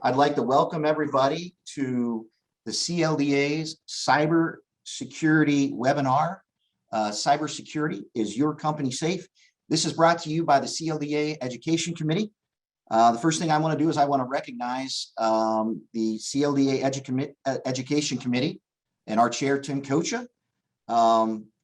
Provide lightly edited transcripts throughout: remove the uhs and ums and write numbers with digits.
I'd like to welcome everybody to the CLDA's Cybersecurity webinar. Cybersecurity, is your company safe? This is brought to you by the CLDA Education Committee. The first thing I want to do is I want to recognize the CLDA Education Committee and our chair, Tim Kocha.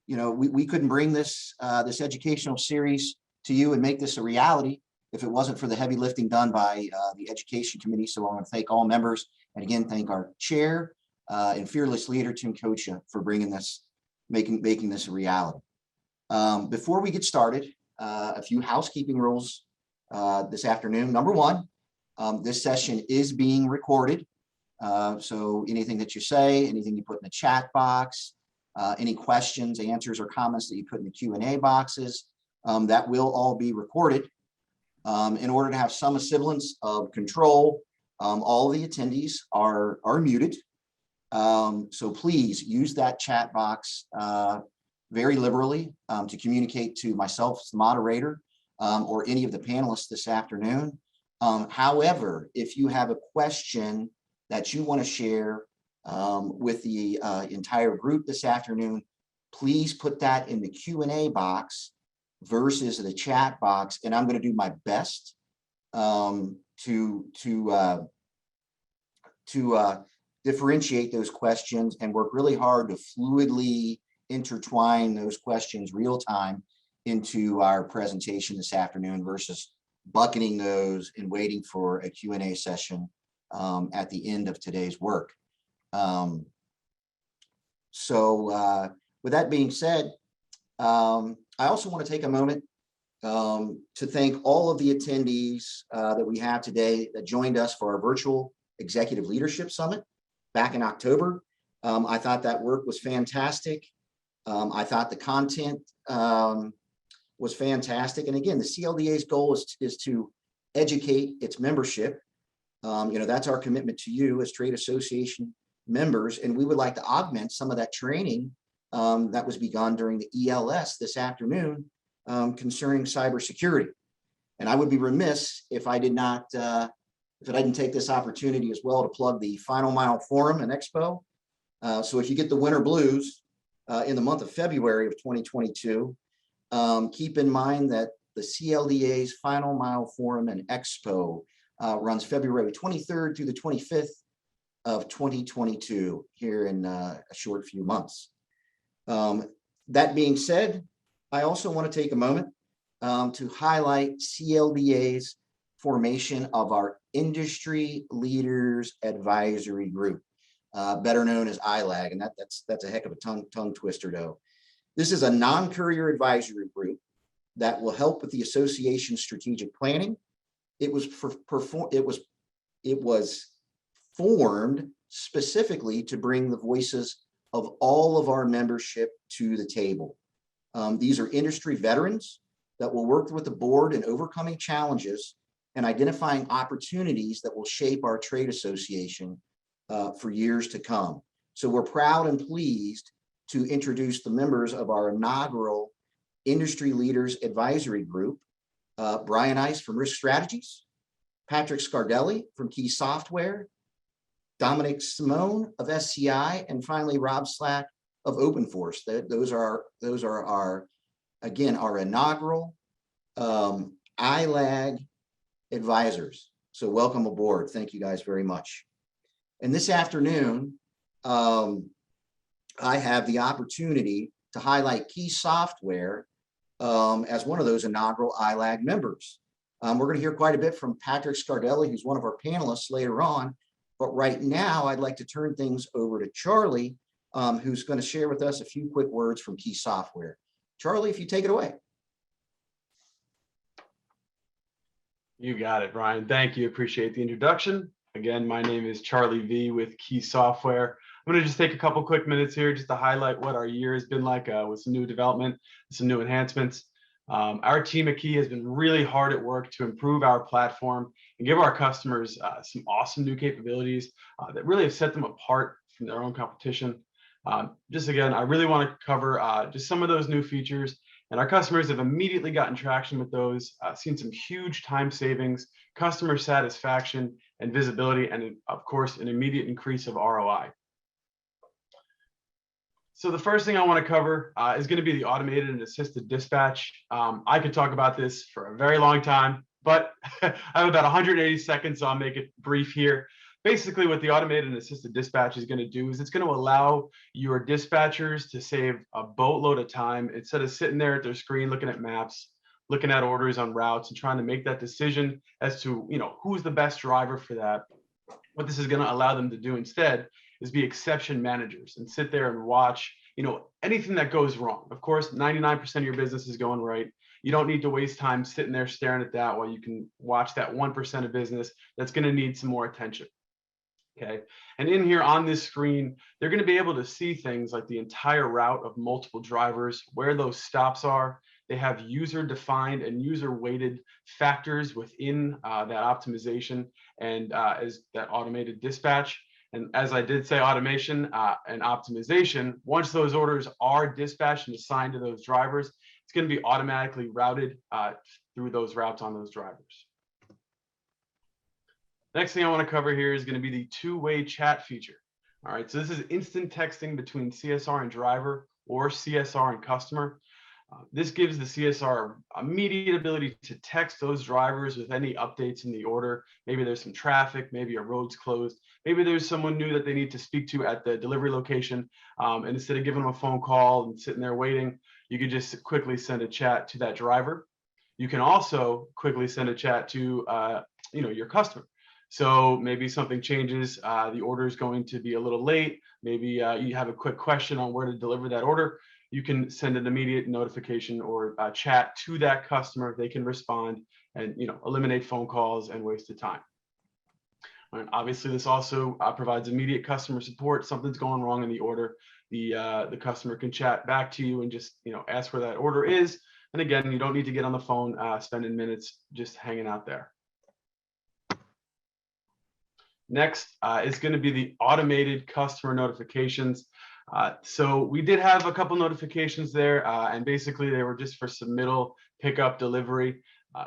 We couldn't bring this educational series to you and make this a reality if it wasn't for the heavy lifting done by the Education Committee. So I want to thank all members, and again, thank our chair and fearless leader, Tim Kocha, for bringing this, making this a reality. Before we get started, a few housekeeping rules this afternoon. Number one, this session is being recorded. So anything that you say, anything you put in the chat box, any questions, answers, or comments that you put in the Q&A boxes, that will all be recorded. In order to have some semblance of control, all the attendees are muted. So please use that chat box very liberally to communicate to myself as the moderator or any of the panelists this afternoon. However, if you have a question that you want to share with the entire group this afternoon, please put that in the Q&A box versus the chat box, and I'm going to do my best to differentiate those questions and work really hard to fluidly intertwine those questions real time into our presentation this afternoon versus bucketing those and waiting for a Q&A session at the end of today's work. With that being said, I also want to take a moment to thank all of the attendees that we have today that joined us for our virtual Executive Leadership Summit back in October. I thought that work was fantastic. I thought the content was fantastic. And again, the CLDA's goal is to educate its membership. That's our commitment to you as trade association members. And we would like to augment some of that training that was begun during the ELS this afternoon concerning cybersecurity. And I would be remiss if I did not, if I didn't take this opportunity as well to plug the Final Mile Forum and Expo. So if you get the winter blues in the month of February of 2022, keep in mind that the CLDA's Final Mile Forum and Expo runs February 23rd through the 25th of 2022 here in a short few months. That being said, I also want to take a moment to highlight CLDA's formation of our Industry Leaders Advisory Group, better known as ILAG, and that's a heck of a tongue twister, though. This is a non-courier advisory group that will help with the association's strategic planning. It was formed specifically to bring the voices of all of our membership to the table. These are industry veterans that will work with the board in overcoming challenges and identifying opportunities that will shape our trade association for years to come. So we're proud and pleased to introduce the members of our inaugural Industry Leaders Advisory Group, Brian Ice from Risk Strategies, Patrick Scardelli from Key Software, Dominic Simone of SCI, and finally Rob Slack of OpenForce. Those are our inaugural ILAG advisors. So welcome aboard. Thank you guys very much. And this afternoon, I have the opportunity to highlight Key Software as one of those inaugural ILAG members. We're going to hear quite a bit from Patrick Scardelli, who's one of our panelists later on. But right now, I'd like to turn things over to Charlie, who's going to share with us a few quick words from Key Software. Charlie, if you take it away. You got it, Brian. Thank you. Appreciate the introduction. Again, my name is Charlie V with Key Software. I'm going to just take a couple quick minutes here just to highlight what our year has been like with some new development, some new enhancements. Our team at Key has been really hard at work to improve our platform and give our customers some awesome new capabilities that really have set them apart from their own competition. Just again, I really want to cover just some of those new features, and our customers have immediately gotten traction with those, seen some huge time savings, customer satisfaction, and visibility, and of course, an immediate increase of ROI. So the first thing I want to cover is going to be the automated and assisted dispatch. I could talk about this for a very long time, but I have about 180 seconds, so I'll make it brief here. Basically, what the automated and assisted dispatch is going to do is it's going to allow your dispatchers to save a boatload of time instead of sitting there at their screen looking at maps, looking at orders on routes, and trying to make that decision as to, who's the best driver for that. What this is going to allow them to do instead is be exception managers and sit there and watch, anything that goes wrong. Of course, 99% of your business is going right. You don't need to waste time sitting there staring at that while you can watch that 1% of business that's going to need some more attention. Okay. And in here on this screen, they're going to be able to see things like the entire route of multiple drivers, where those stops are. They have user defined and user weighted factors within that optimization and as that automated dispatch. And as I did say, automation and optimization, once those orders are dispatched and assigned to those drivers, it's going to be automatically routed through those routes on those drivers. Next thing I want to cover here is going to be the two-way chat feature. All right, so this is instant texting between CSR and driver or CSR and customer. This gives the CSR immediate ability to text those drivers with any updates in the order. Maybe there's some traffic, maybe a road's closed, maybe there's someone new that they need to speak to at the delivery location. And instead of giving them a phone call and sitting there waiting, you could just quickly send a chat to that driver. You can also quickly send a chat to your customer. So maybe something changes, the order is going to be a little late. Maybe you have a quick question on where to deliver that order. You can send an immediate notification or chat to that customer. They can respond and eliminate phone calls and wasted time. And obviously, this also provides immediate customer support. Something's going wrong in the order. The customer can chat back to you and just ask where that order is. And again, you don't need to get on the phone, spending minutes just hanging out there. Next is going to be the automated customer notifications. So we did have a couple notifications there, and basically they were just for submittal, pickup, delivery.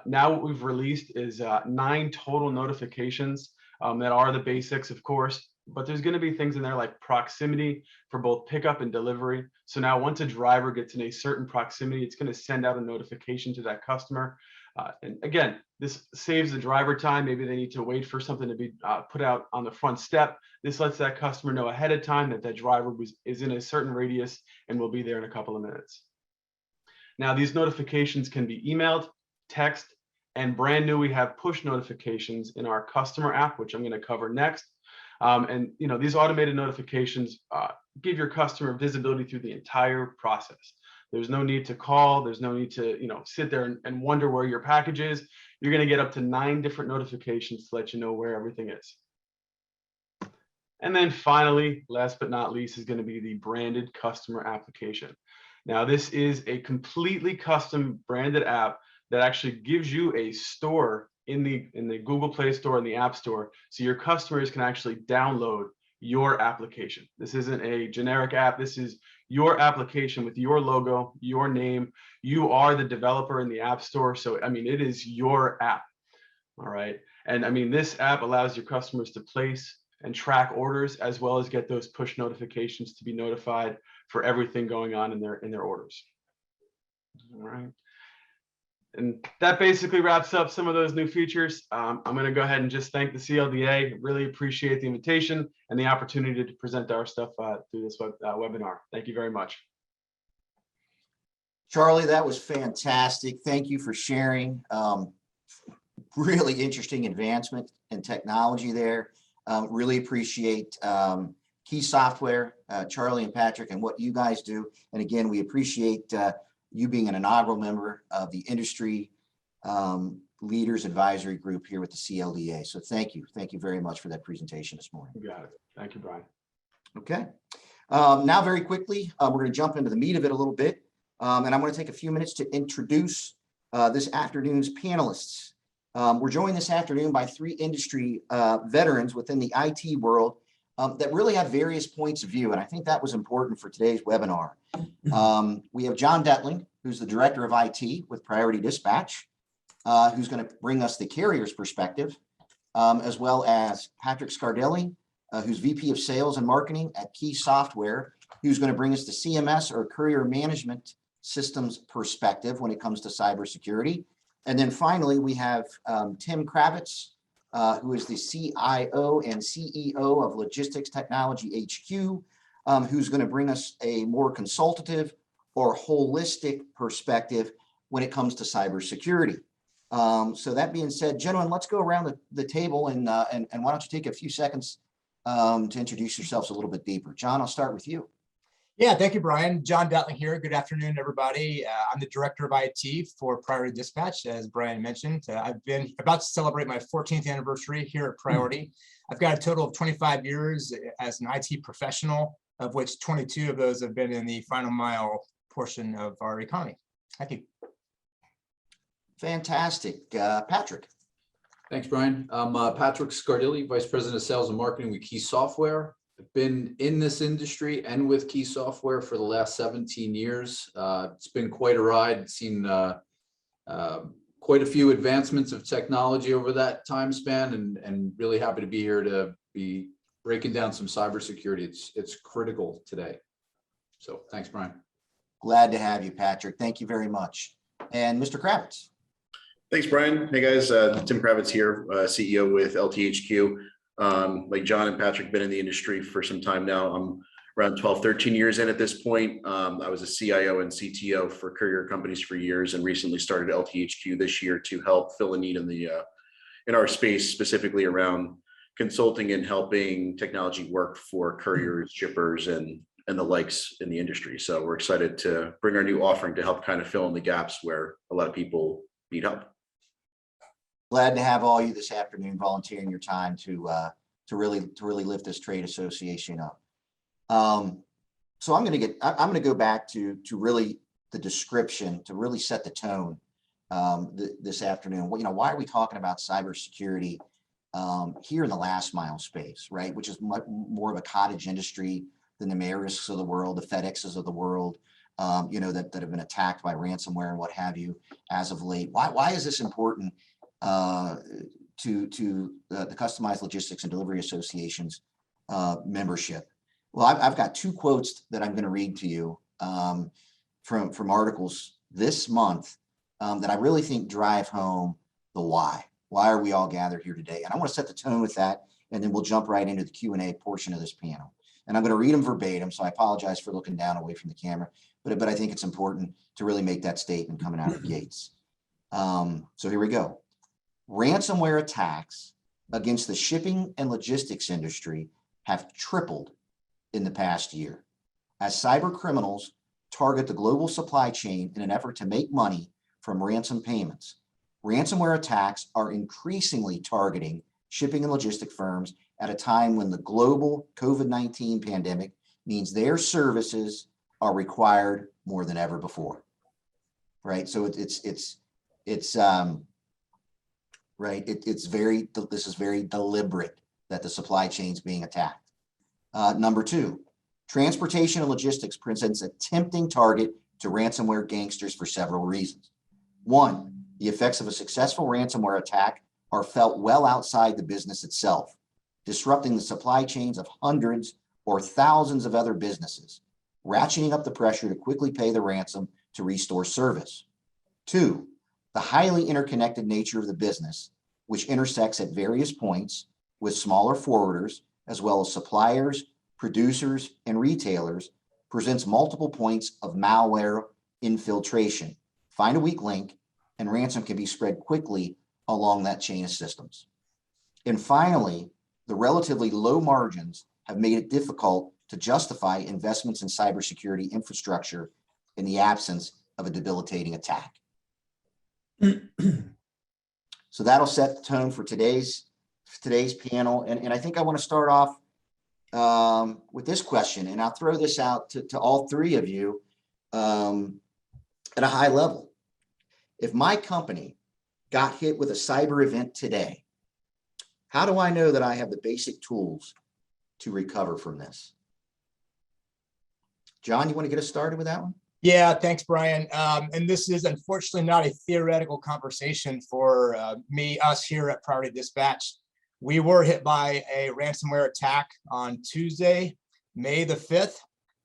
Now what we've released is 9 total notifications that are the basics, of course, but there's going to be things in there like proximity for both pickup and delivery. So now once a driver gets in a certain proximity, it's going to send out a notification to that customer. And again, this saves the driver time. Maybe they need to wait for something to be put out on the front step. This lets that customer know ahead of time that that driver is in a certain radius and will be there in a couple of minutes. Now, these notifications can be emailed, text, and brand new, we have push notifications in our customer app, which I'm going to cover next. And these automated notifications give your customer visibility through the entire process. There's no need to call. There's no need to, sit there and wonder where your package is. You're going to get up to 9 different notifications to let you know where everything is. And then finally, last but not least, is going to be the branded customer application. Now, this is a completely custom branded app that actually gives you a store in the Google Play Store and the App Store, so your customers can actually download your application. This isn't a generic app. This is your application with your logo, your name. You are the developer in the App Store. So, it is your app. All right. And this app allows your customers to place and track orders, as well as get those push notifications to be notified for everything going on in their orders. All right. And that basically wraps up some of those new features. I'm going to go ahead and just thank the CLDA. Really appreciate the invitation and the opportunity to present our stuff through this webinar. Thank you very much. Charlie, that was fantastic. Thank you for sharing. Really interesting advancement in technology there. Really appreciate Key Software, Charlie and Patrick, and what you guys do. And again, we appreciate you being an inaugural member of the industry leaders advisory group here with the CLDA. So thank you very much for that presentation this morning. You got it. Thank you, Brian. Okay. Now very quickly, we're going to jump into the meat of it a little bit. And I'm going to take a few minutes to introduce this afternoon's panelists. We're joined this afternoon by 3 industry veterans within the IT world that really have various points of view. And I think that was important for today's webinar. We have John Detling, who's the Director of IT with Priority Dispatch, who's going to bring us the carrier's perspective. as well as Patrick Scardelli, who's VP of Sales and Marketing at Key Software, who's going to bring us the CMS or Courier Management Systems perspective when it comes to cybersecurity. And then finally, we have Tim Kravitz, who is the CIO and CEO of Logistics Technology HQ, who's going to bring us a more consultative or holistic perspective when it comes to cybersecurity. So that being said, gentlemen, let's go around the table and why don't you take a few seconds to introduce yourselves a little bit deeper. John, I'll start with you. Yeah, thank you, Brian. John Datling here. Good afternoon, everybody. I'm the Director of IT for Priority Dispatch, as Brian mentioned. I've been about to celebrate my 14th anniversary here at Priority. I've got a total of 25 years as an IT professional, of which 22 of those have been in the final mile portion of our economy. Thank you. Fantastic. Patrick. Thanks, Brian. I'm Patrick Scardelli, Vice President of Sales and Marketing with Key Software. I've been in this industry and with Key Software for the last 17 years. It's been quite a ride. Seen quite a few advancements of technology over that time span, and really happy to be here to be breaking down some cybersecurity. It's critical today. So thanks, Brian. Glad to have you, Patrick. Thank you very much. And Mr. Kravitz. Thanks, Brian. Hey guys, Tim Kravitz here, CEO with LTHQ. Like John and Patrick, been in the industry for some time now. I'm around 12, 13 years in at this point. I was a CIO and CTO for courier companies for years, and recently started LTHQ this year to help fill a need in our space, specifically around consulting and helping technology work for couriers, shippers, and the likes in the industry. So we're excited to bring our new offering to help kind of fill in the gaps where a lot of people need help. Glad to have all you this afternoon volunteering your time to really lift this trade association up. So I'm going to go back to really the description to really set the tone this afternoon. Well, why are we talking about cybersecurity here in the last mile space, right? Which is much more of a cottage industry than the Maersk's of the world, the FedEx's of the world, that have been attacked by ransomware and what have you as of late. Why is this important to the Customized Logistics and Delivery Association's membership? Well, I've got two quotes that I'm going to read to you from articles this month that I really think drive home the why. Why are we all gathered here today? And I want to set the tone with that, and then we'll jump right into the Q&A portion of this panel. And I'm going to read them verbatim, so I apologize for looking down away from the camera, but I think it's important to really make that statement coming out of the gates. So here we go. Ransomware attacks against the shipping and logistics industry have tripled in the past year as cyber criminals target the global supply chain in an effort to make money from ransom payments. Ransomware attacks are increasingly targeting shipping and logistic firms at a time when the global COVID-19 pandemic means their services are required more than ever before. Right. So this is very deliberate that the supply chain's being attacked. Number two, transportation and logistics presents a tempting target to ransomware gangsters for several reasons. One, the effects of a successful ransomware attack are felt well outside the business itself, disrupting the supply chains of hundreds or thousands of other businesses, ratcheting up the pressure to quickly pay the ransom to restore service. Two, the highly interconnected nature of the business, which intersects at various points with smaller forwarders, as well as suppliers, producers, and retailers, presents multiple points of malware infiltration. Find a weak link, and ransom can be spread quickly along that chain of systems. And finally, the relatively low margins have made it difficult to justify investments in cybersecurity infrastructure in the absence of a debilitating attack. So that'll set the tone for today's panel. And I think I want to start off with this question, and I'll throw this out to all three of you at a high level. If my company got hit with a cyber event today, how do I know that I have the basic tools to recover from this? John, you want to get us started with that one? Yeah, thanks, Brian. And this is unfortunately not a theoretical conversation for us here at Priority Dispatch. We were hit by a ransomware attack on Tuesday, May the 5th,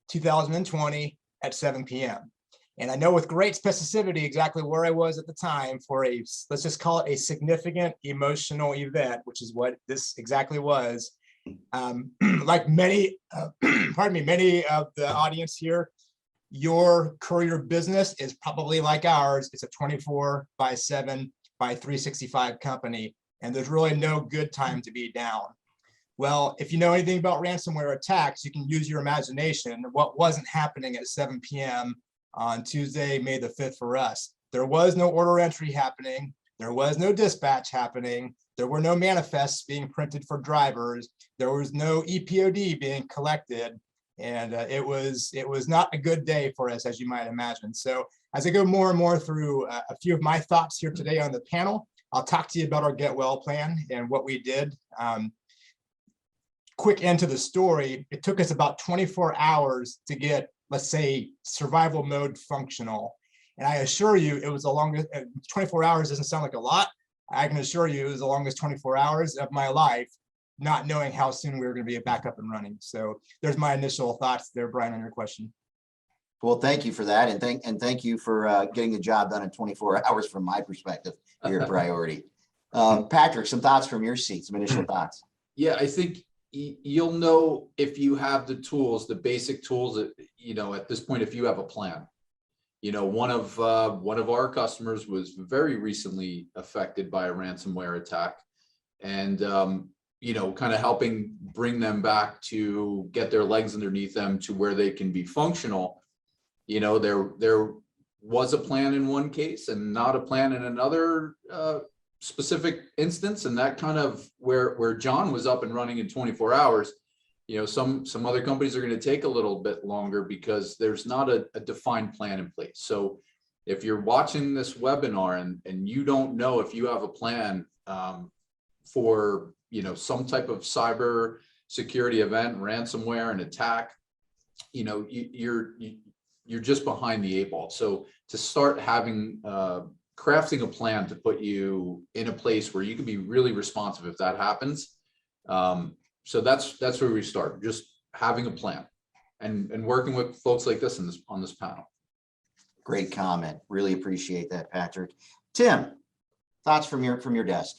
2020 at 7 p.m. And I know with great specificity exactly where I was at the time for a, let's just call it a significant emotional event, which is what this exactly was. Like many, pardon me, many of the audience here, your courier business is probably like ours. It's a 24/7 by 365 company, and there's really no good time to be down. Well, if you know anything about ransomware attacks, you can use your imagination. What wasn't happening at 7 p.m. on Tuesday, May the 5th for us? There was no order entry happening. There was no dispatch happening. There were no manifests being printed for drivers. There was no EPOD being collected. And it was not a good day for us, as you might imagine. So as I go more and more through a few of my thoughts here today on the panel, I'll talk to you about our Get Well plan and what we did. Quick into the story, it took us about 24 hours to get, let's say, survival mode functional. And I assure you, it was the longest. 24 hours doesn't sound like a lot. I can assure you it was the longest 24 hours of my life, not knowing how soon we were going to be back up and running. So there's my initial thoughts there, Brian, on your question. Well, thank you for that. And thank you for getting the job done in 24 hours from my perspective here at Priority. Patrick, some thoughts from your seat, some initial thoughts. Yeah, I think you'll know if you have the tools, the basic tools that, you know, at this point, if you have a plan. You know, one of our customers was very recently affected by a ransomware attack, and you know, kind of helping bring them back to get their legs underneath them to where they can be functional. You know, there was a plan in one case and not a plan in another specific instance, and that kind of where John was up and running in 24 hours. You know, some other companies are going to take a little bit longer because there's not a defined plan in place. So if you're watching this webinar and you don't know if you have a plan for, you know, some type of cyber security event, ransomware, and attack, you know, you're just behind the 8 ball. So to start having crafting a plan to put you in a place where you can be really responsive if that happens. So that's where we start, just having a plan and working with folks like this on this panel. Great comment. Really appreciate that, Patrick. Tim, thoughts from your desk?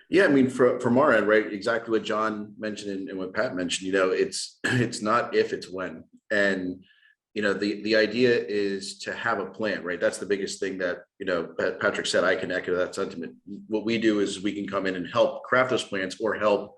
Yeah, I mean, from our end, right? Exactly what John mentioned and what Pat mentioned. You know, it's not if, it's when. And you know, the idea is to have a plan, right? That's the biggest thing that, you know, Patrick said. I can echo that sentiment. What we do is we can come in and help craft those plans or help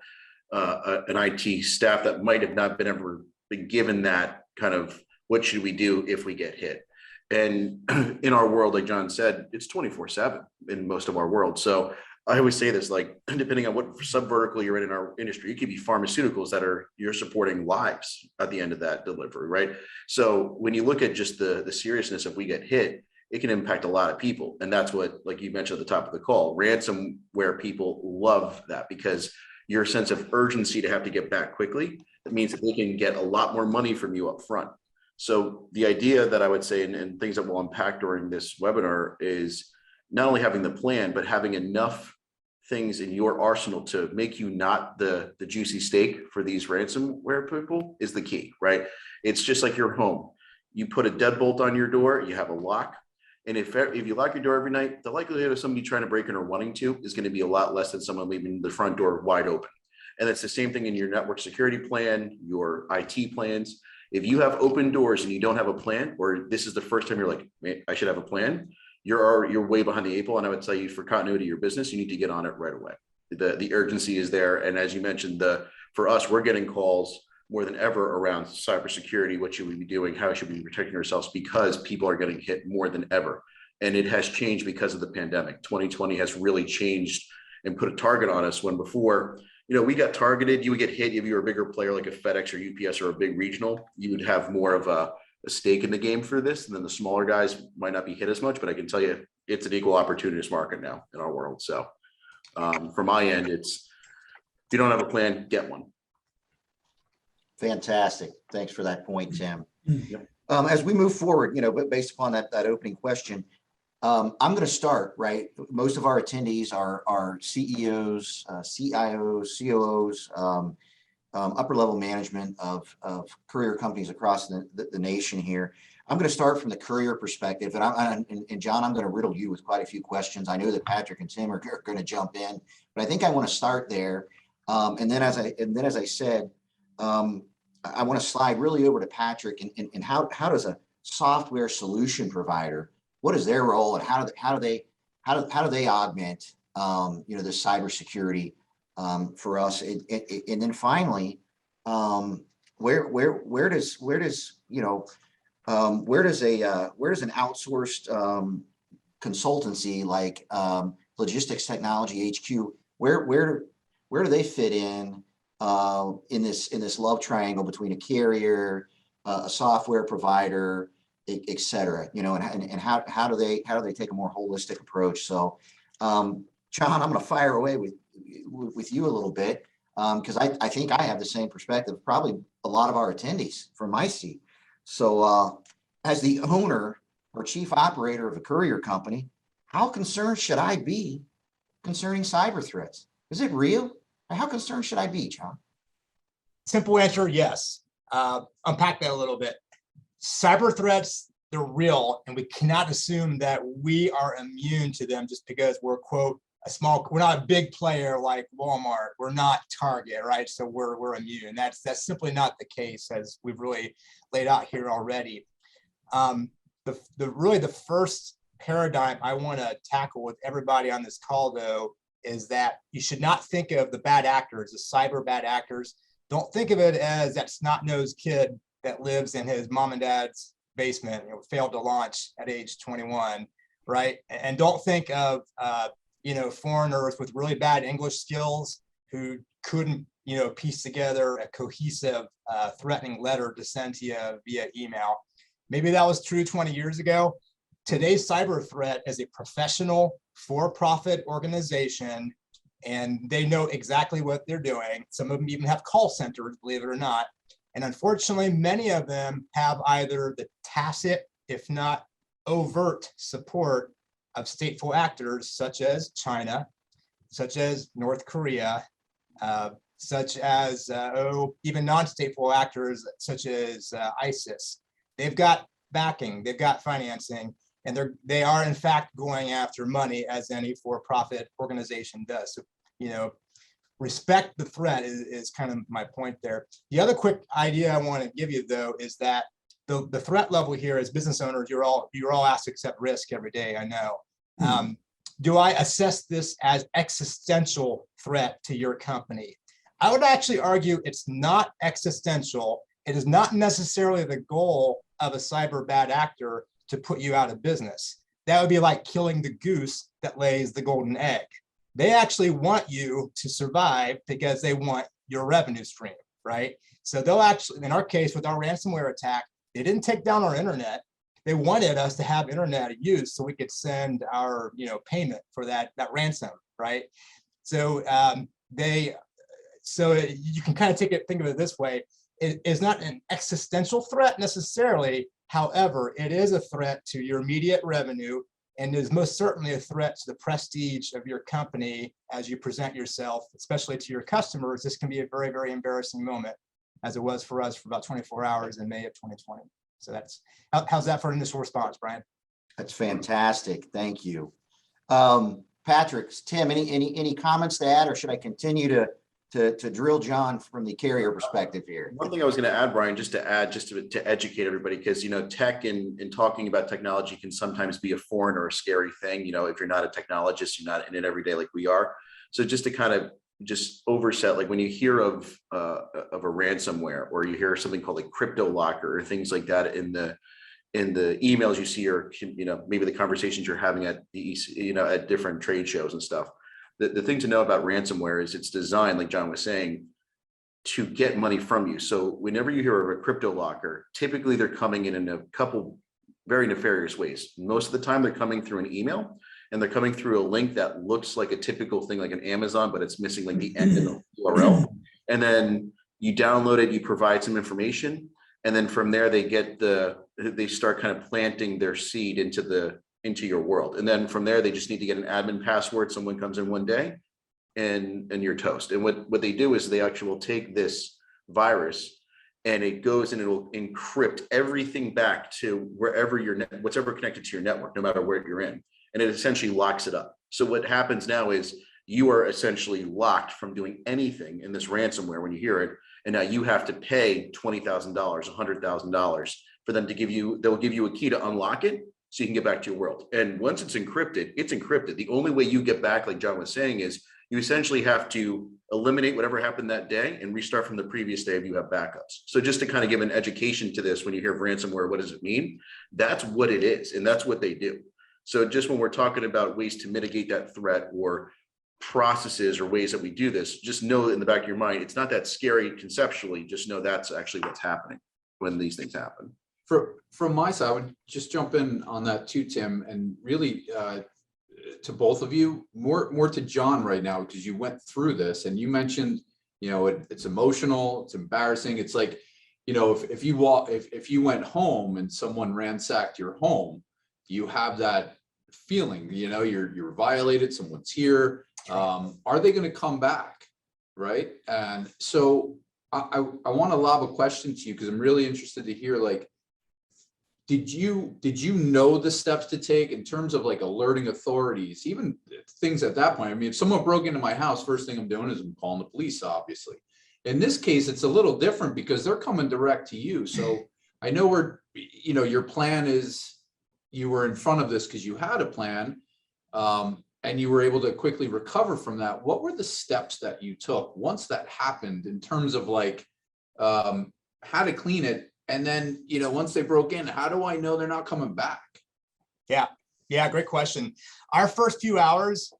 an IT staff that might have not been given that kind of what should we do if we get hit. And in our world, like John said, it's 24/7 in most of our world. So I always say this, like, depending on what sub-vertical you're in our industry, it could be pharmaceuticals you're supporting lives at the end of that delivery, right? So when you look at just the seriousness of we get hit, it can impact a lot of people. And that's what, like you mentioned at the top of the call, ransomware people love that, because your sense of urgency to have to get back quickly, that means that they can get a lot more money from you up front. So the idea that I would say, and things that we'll unpack during this webinar, is not only having the plan, but having enough things in your arsenal to make you not the juicy steak for these ransomware people is the key, right? It's just like your home. You put a deadbolt on your door, you have a lock. And if you lock your door every night, the likelihood of somebody trying to break in or wanting to is going to be a lot less than someone leaving the front door wide open. And it's the same thing in your network security plan, your IT plans. If you have open doors and you don't have a plan, or this is the first time you're like, man, I should have a plan, you're way behind the 8 ball. And I would tell you, for continuity of your business, you need to get on it right away. The urgency is there. And as you mentioned, for us, we're getting calls more than ever around cybersecurity. What should we be doing? How should we be protecting ourselves? Because people are getting hit more than ever. And it has changed because of the pandemic. 2020 has really changed and put a target on us, when before, you know, we got targeted. You would get hit if you were a bigger player like a FedEx or UPS or a big regional. You would have more of a stake in the game for this. And then the smaller guys might not be hit as much, but I can tell you it's an equal opportunist market now in our world. So from my end, it's, if you don't have a plan, get one. Fantastic. Thanks for that point, Tim. Yep. As we move forward, you know, but based upon that opening question, I'm going to start, right? Most of our attendees are CEOs, CIOs, COOs, upper level management of courier companies across the nation here. I'm going to start from the courier perspective, and John, I'm going to riddle you with quite a few questions. I know that Patrick and Tim are going to jump in, but I think I want to start there. And then as I said, I want to slide really over to Patrick and how does a software solution provider, what is their role, and how do they augment the cybersecurity for us, and then finally, where does an outsourced consultancy like Logistics Technology HQ, where do they fit in this love triangle between a carrier, a software provider, et cetera, and how do they take a more holistic approach? So, John, I'm going to fire away with you a little bit, because I think I have the same perspective, probably a lot of our attendees from my seat. So as the owner or chief operator of a courier company, how concerned should I be concerning cyber threats? Is it real? How concerned should I be, John? Simple answer, yes. Unpack that a little bit. Cyber threats, they're real, and we cannot assume that we are immune to them just because we're, quote, we're not a big player like Walmart. We're not Target, right? So we're immune. That's simply not the case, as we've really laid out here already. The first paradigm I want to tackle with everybody on this call, though, is that you should not think of the bad actors, the cyber bad actors. Don't think of it as that snot-nosed kid that lives in his mom and dad's basement, failed to launch at age 21, right? And don't think of foreigners with really bad English skills who couldn't piece together a cohesive threatening letter to send to you via email. Maybe that was true 20 years ago. Today's cyber threat is a professional for-profit organization, and they know exactly what they're doing. Some of them even have call centers, believe it or not. And unfortunately, many of them have either the tacit, if not overt, support of stateful actors such as China, such as North Korea, such as even non-stateful actors such as ISIS. They've got backing, they've got financing, and they are in fact going after money, as any for-profit organization does. So, respect the threat is kind of my point there. The other quick idea I want to give you, though, is that the threat level here as business owners, you're all asked to accept risk every day, I know. Do I assess this as existential threat to your company? I would actually argue it's not existential. It is not necessarily the goal of a cyber bad actor to put you out of business. That would be like killing the goose that lays the golden egg. They actually want you to survive because they want your revenue stream, right? So they'll actually, in our case with our ransomware attack, they didn't take down our internet. They wanted us to have internet use so we could send our payment for that ransom, right? So so you can kind of think of it this way. It is not an existential threat necessarily. However, it is a threat to your immediate revenue, and is most certainly a threat to the prestige of your company as you present yourself, especially to your customers. This can be a very, very embarrassing moment, as it was for us for about 24 hours in May of 2020. So how's that for an initial response, Brian? That's fantastic. Thank you. Patrick, Tim, any comments to add, or should I continue to drill John from the carrier perspective here? One thing I was going to add, Brian, just to educate everybody, because tech and talking about technology can sometimes be a foreign or a scary thing. If you're not a technologist, you're not in it every day like we are. So just to kind of just overset, like when you hear of a ransomware, or you hear something called like crypto locker or things like that in the emails you see, or maybe the conversations you're having at at different trade shows and stuff. The thing to know about ransomware is it's designed, like John was saying, to get money from you. So whenever you hear of a crypto locker, typically they're coming in a couple very nefarious ways. Most of the time they're coming through an email, and they're coming through a link that looks like a typical thing like an Amazon, but it's missing like the end in the URL. And then you download it, you provide some information, and then from there they start kind of planting their seed into the into your world. And then from there, they just need to get an admin password. Someone comes in one day and you're toast. And what they do is they actually will take this virus and it goes and it'll encrypt everything back to wherever what's ever connected to your network, no matter where you're in. And it essentially locks it up. So what happens now is you are essentially locked from doing anything in this ransomware when you hear it. And now you have to pay $20,000, $100,000 for them to they'll give you a key to unlock it so you can get back to your world. And once it's encrypted, it's encrypted. The only way you get back, like John was saying, is you essentially have to eliminate whatever happened that day and restart from the previous day if you have backups. So just to kind of give an education to this, when you hear ransomware, what does it mean? That's what it is, and that's what they do. So just when we're talking about ways to mitigate that threat or processes or ways that we do this, just know in the back of your mind, it's not that scary conceptually, just know that's actually what's happening when these things happen. From my side, I would just jump in on that too, Tim, and really to both of you, more to John right now, because you went through this and you mentioned, it's emotional, it's embarrassing. It's like, if you went home and someone ransacked your home, you have that feeling, you're violated, someone's here. Are they going to come back? Right. And so I want to lob a question to you, because I'm really interested to hear, like, did you know the steps to take in terms of like alerting authorities, even things at that point? I mean, if someone broke into my house, first thing I'm doing is I'm calling the police, obviously. In this case, it's a little different because they're coming direct to you. So I know your plan is, you were in front of this because you had a plan, and you were able to quickly recover from that. What were the steps that you took once that happened in terms of like how to clean it? And then, once they broke in, how do I know they're not coming back? Yeah, great question. Our first few hours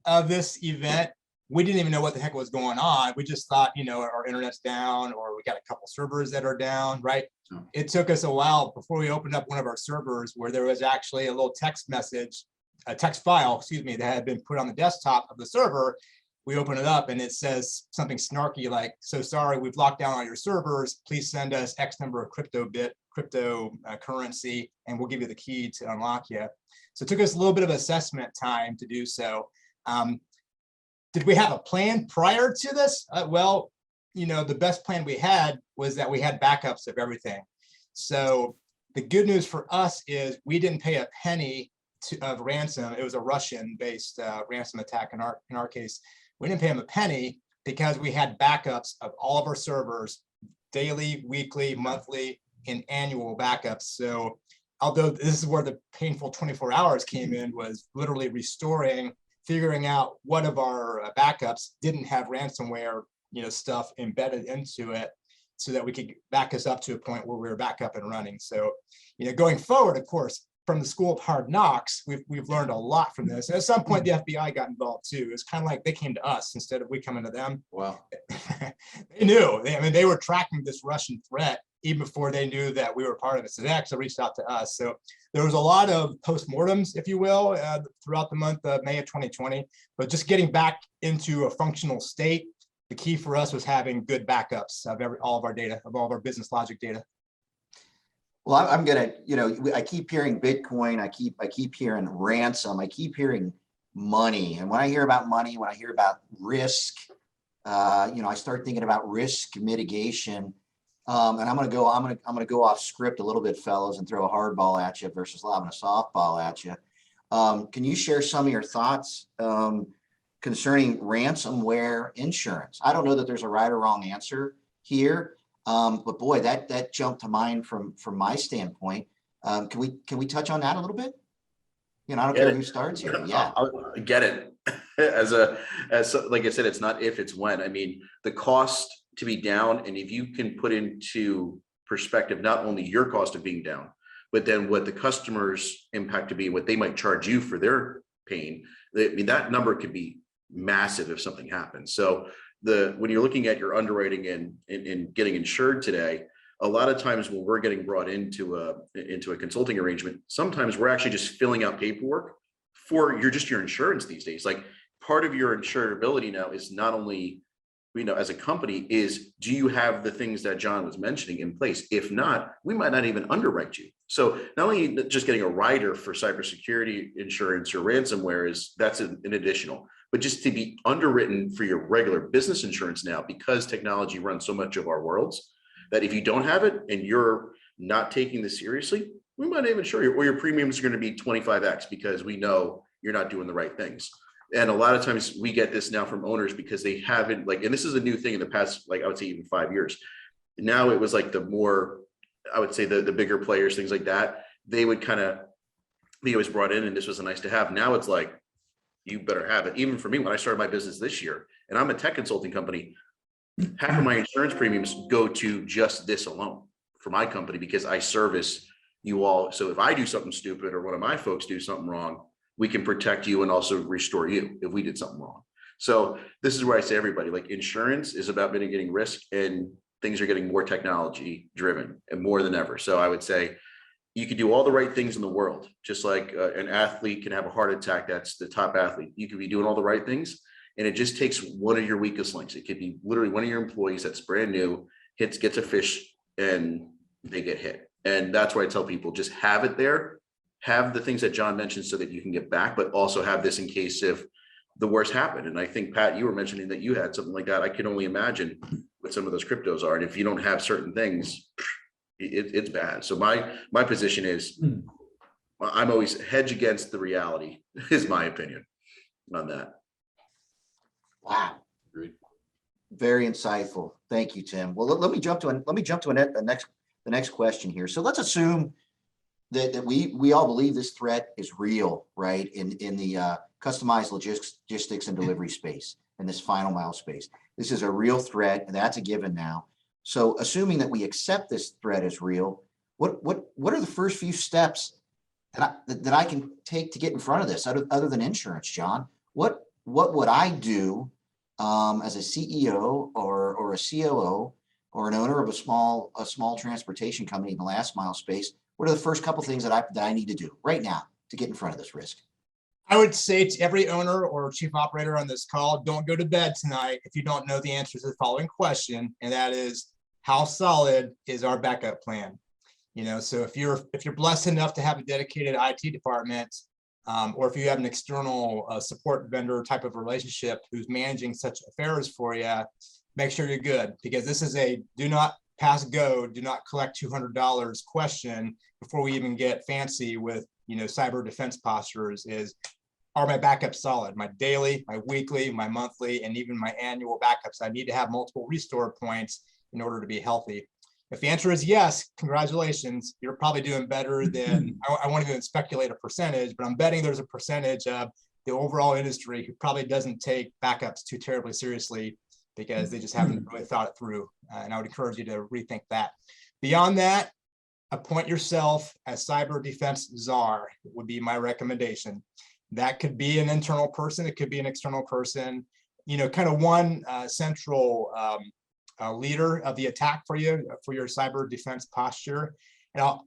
of this event, we didn't even know what the heck was going on. We just thought, our internet's down, or we got a couple servers that are down, right? Oh. It took us a while before we opened up one of our servers where there was actually a little text message, a text file, that had been put on the desktop of the server. We open it up and it says something snarky like, "So sorry, we've locked down all your servers. Please send us X number of cryptocurrency, and we'll give you the key to unlock you." So it took us a little bit of assessment time to do so. Did we have a plan prior to this? Well, the best plan we had was that we had backups of everything. So the good news for us is we didn't pay a penny of ransom. It was a Russian-based ransom attack in our case. We didn't pay them a penny because we had backups of all of our servers, daily, weekly, monthly, and annual backups. So although this is where the painful 24 hours came in, was literally figuring out what of our backups didn't have ransomware, stuff embedded into it, so that we could back us up to a point where we were back up and running. So, going forward, of course, from the school of hard knocks, we've learned a lot from this. And at some point, the FBI got involved too. It's kind of like they came to us instead of we coming to them. Wow. They knew. They were tracking this Russian threat even before they knew that we were part of it. So they actually reached out to us. So there was a lot of postmortems, if you will, throughout the month of May of 2020. But just getting back into a functional state, the key for us was having good backups of all of our data, of all of our business logic data. Well, I'm gonna, I keep hearing Bitcoin, I keep hearing ransom, I keep hearing money. And when I hear about money, when I hear about risk, I start thinking about risk mitigation. And I'm gonna go off script a little bit, fellas, and throw a hardball at you versus lobbing a softball at you. Can you share some of your thoughts concerning ransomware insurance? I don't know that there's a right or wrong answer here. But boy, that jumped to mind from my standpoint. Can we touch on that a little bit? I don't care who starts here. Yeah, I'll get it. As like I said, it's not if, it's when. I mean, the cost to be down, and if you can put into perspective not only your cost of being down, but then what the customer's impact to be, what they might charge you for their pain. That number could be massive if something happens. So when you're looking at your underwriting and getting insured today, a lot of times when we're getting brought into a consulting arrangement, sometimes we're actually just filling out paperwork for your insurance these days. Like, part of your insurability now is not only we know as a company is, do you have the things that John was mentioning in place? If not, we might not even underwrite you. So not only just getting a rider for cybersecurity insurance or ransomware that's an additional, but just to be underwritten for your regular business insurance now, because technology runs so much of our worlds, that if you don't have it and you're not taking this seriously, we might not even insure you, or your premiums are going to be 25x because we know you're not doing the right things. And a lot of times we get this now from owners because they haven't, like, and this is a new thing in the past, like I would say even 5 years. Now it was like the more, I would say the bigger players, things like that, they would kind of be always brought in and this was a nice to have. Now it's like, you better have it. Even for me, when I started my business this year, and I'm a tech consulting company, half of my insurance premiums go to just this alone for my company because I service you all. So if I do something stupid or one of my folks do something wrong, we can protect you and also restore you if we did something wrong. So this is where I say everybody, like, insurance is about mitigating risk, and things are getting more technology driven and more than ever. So I would say you could do all the right things in the world, just like an athlete can have a heart attack. That's the top athlete. You could be doing all the right things, and it just takes one of your weakest links. It could be literally one of your employees that's brand new, gets a fish, and they get hit. And that's why I tell people, just have it there, have the things that John mentioned so that you can get back, but also have this in case if the worst happened. And I think, Pat, you were mentioning that you had something like that. I can only imagine what some of those cryptos are. And if you don't have certain things, it's bad. So my position is I'm always hedge against the reality, is my opinion on that. Wow. Agreed. Very insightful. Thank you, Tim. Well, let me jump to the next question here. So let's assume that we all believe this threat is real, right? In the customized logistics and delivery space, in this final mile space. This is a real threat, and that's a given now. So assuming that we accept this threat as real, what are the first few steps that I can take to get in front of this other than insurance, John? What would I do as a CEO or a COO or an owner of a small transportation company in the last mile space? What are the first couple things that I need to do right now to get in front of this risk? I would say to every owner or chief operator on this call, don't go to bed tonight if you don't know the answer to the following question, and that is, how solid is our backup plan? So if you're blessed enough to have a dedicated IT department, or if you have an external support vendor type of relationship who's managing such affairs for you, make sure you're good, because this is a do not pass go, do not collect $200 question before we even get fancy with cyber defense postures. Are my backups solid? My daily, my weekly, my monthly, and even my annual backups. I need to have multiple restore points in order to be healthy. If the answer is yes, congratulations. You're probably doing better than, I won't even speculate a percentage, but I'm betting there's a percentage of the overall industry who probably doesn't take backups too terribly seriously because they just haven't really thought it through. And I would encourage you to rethink that. Beyond that, appoint yourself as cyber defense czar would be my recommendation. That could be an internal person. It could be an external person, kind of one central leader of the attack for your cyber defense posture. And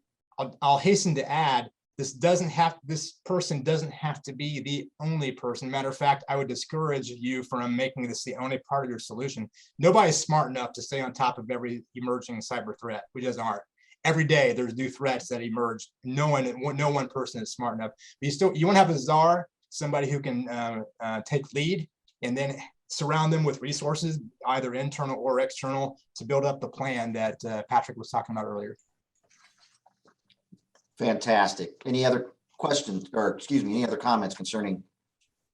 I'll hasten to add, this person doesn't have to be the only person. Matter of fact, I would discourage you from making this the only part of your solution. Nobody's smart enough to stay on top of every emerging cyber threat. We just aren't. Every day there's new threats that emerge. No one person is smart enough. But you want to have a czar, somebody who can take lead, and then surround them with resources, either internal or external, to build up the plan that Patrick was talking about earlier. Fantastic. Any other questions, or excuse me, any other comments concerning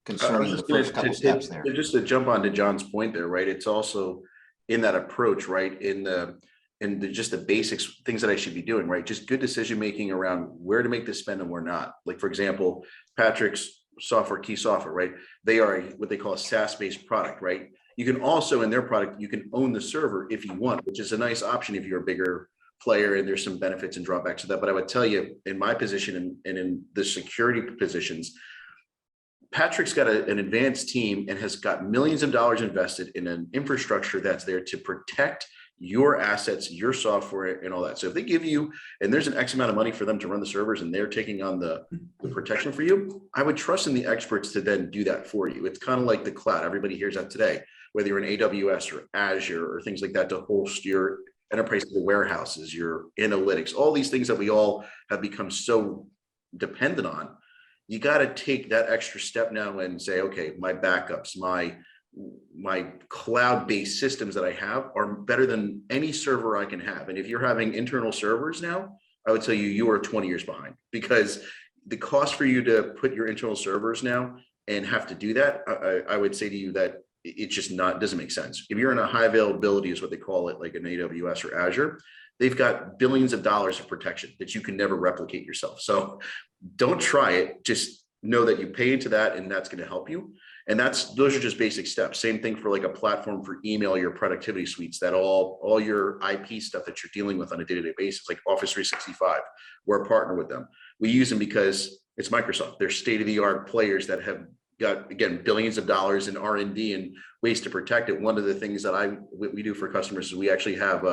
the first couple steps there? Just to jump on to John's point there, right? It's also in that approach, right? Just the basics, things that I should be doing, right? Just good decision-making around where to make this spend and where not. Like, for example, Patrick's software, Key Software, right? They are what they call a SaaS-based product, right? You can also, in their product, you can own the server if you want, which is a nice option if you're a bigger player, and there's some benefits and drawbacks to that. But I would tell you, in my position and in the security positions, Patrick's got an advanced team and has got millions of dollars invested in an infrastructure that's there to protect your assets, your software, and all that. So if they give you, and there's an X amount of money for them to run the servers and they're taking on the protection for you, I would trust in the experts to then do that for you. It's kind of like the cloud. Everybody hears that today, whether you're in AWS or Azure or things like that to host your enterprise data warehouses, your analytics, all these things that we all have become so dependent on. You got to take that extra step now and say, okay, my backups, my cloud-based systems that I have are better than any server I can have. And if you're having internal servers now, I would tell you, you are 20 years behind, because the cost for you to put your internal servers now and have to do that, I would say to you that it's just doesn't make sense. If you're in a high availability is what they call it, like an AWS or Azure, they've got billions of dollars of protection that you can never replicate yourself. So don't try it. Just know that you pay into that and that's going to help you. And those are just basic steps. Same thing for like a platform for email, your productivity suites, that all your IP stuff that you're dealing with on a day-to-day basis, like Office 365, we're a partner with them. We use them because it's Microsoft. They're state-of-the-art players that have got, again, billions of dollars in R&D and ways to protect it. One of the things that we do for customers is we actually have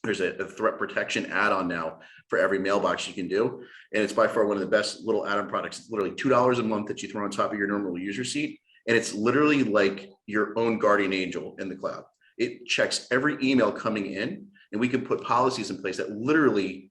there's a threat protection add-on now for every mailbox you can do. And it's by far one of the best little add-on products. It's literally $2 a month that you throw on top of your normal user seat. And it's literally like your own guardian angel in the cloud. It checks every email coming in, and we can put policies in place that literally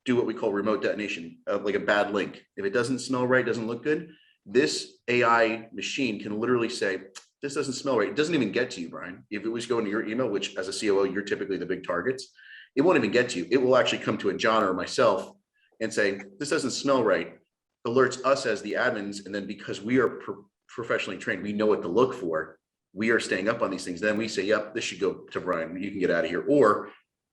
do what we call remote detonation of like a bad link. If it doesn't smell right, doesn't look good, this AI machine can literally say, this doesn't smell right. It doesn't even get to you, Brian. If it was going to your email, which as a COO, you're typically the big targets, it won't even get to you. It will actually come to a John or myself and say, this doesn't smell right, alerts us as the admins. And then because we are professionally trained, we know what to look for. We are staying up on these things. Then we say, yep, this should go to Brian. You can get out of here. Or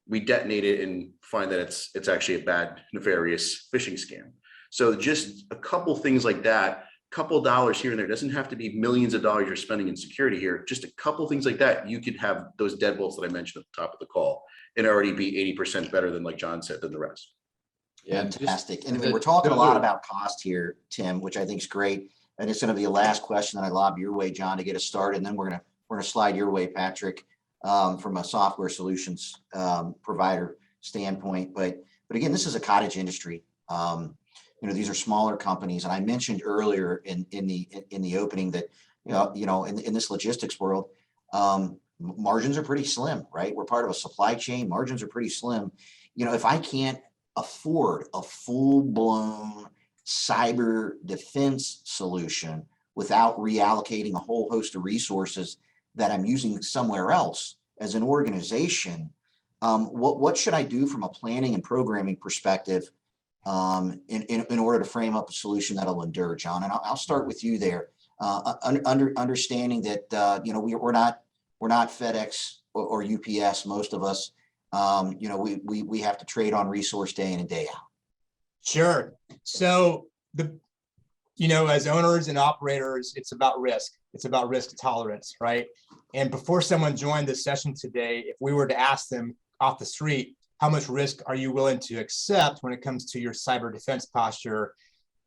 we detonate it and find that it's actually a bad, nefarious phishing scam. So just a couple things like that, couple dollars here and there. It doesn't have to be millions of dollars you're spending in security here. Just a couple things like that. You could have those deadbolts that I mentioned at the top of the call and already be 80% better than, like John said, than the rest. Yeah, Fantastic. And we're talking a lot about cost here, Tim, which I think is great. And it's going to be the last question that I lob your way, John, to get us started. And then we're going to slide your way, Patrick, from a software solutions provider standpoint. But again, this is a cottage industry. These are smaller companies, and I mentioned earlier in the opening that in this logistics world, margins are pretty slim, right? We're part of a supply chain. Margins are pretty slim. If I can't afford a full-blown cyber defense solution without reallocating a whole host of resources that I'm using somewhere else as an organization, what should I do from a planning and programming perspective in order to frame up a solution that'll endure, John? And I'll start with you there. Understanding that we're not FedEx or UPS. Most of us, we have to trade on resource day in and day out. Sure. So as owners and operators, it's about risk. It's about risk tolerance, right? And before someone joined this session today, if we were to ask them off the street, how much risk are you willing to accept when it comes to your cyber defense posture,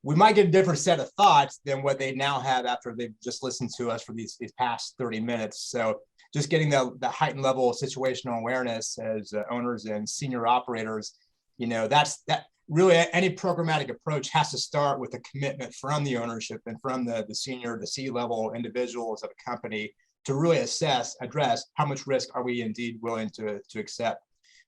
we might get a different set of thoughts than what they now have after they've just listened to us for these past 30 minutes. So just getting the heightened level of situational awareness as owners and senior operators, that really any programmatic approach has to start with a commitment from the ownership and from the senior, the C-level individuals of a company to really address how much risk are we indeed willing to accept.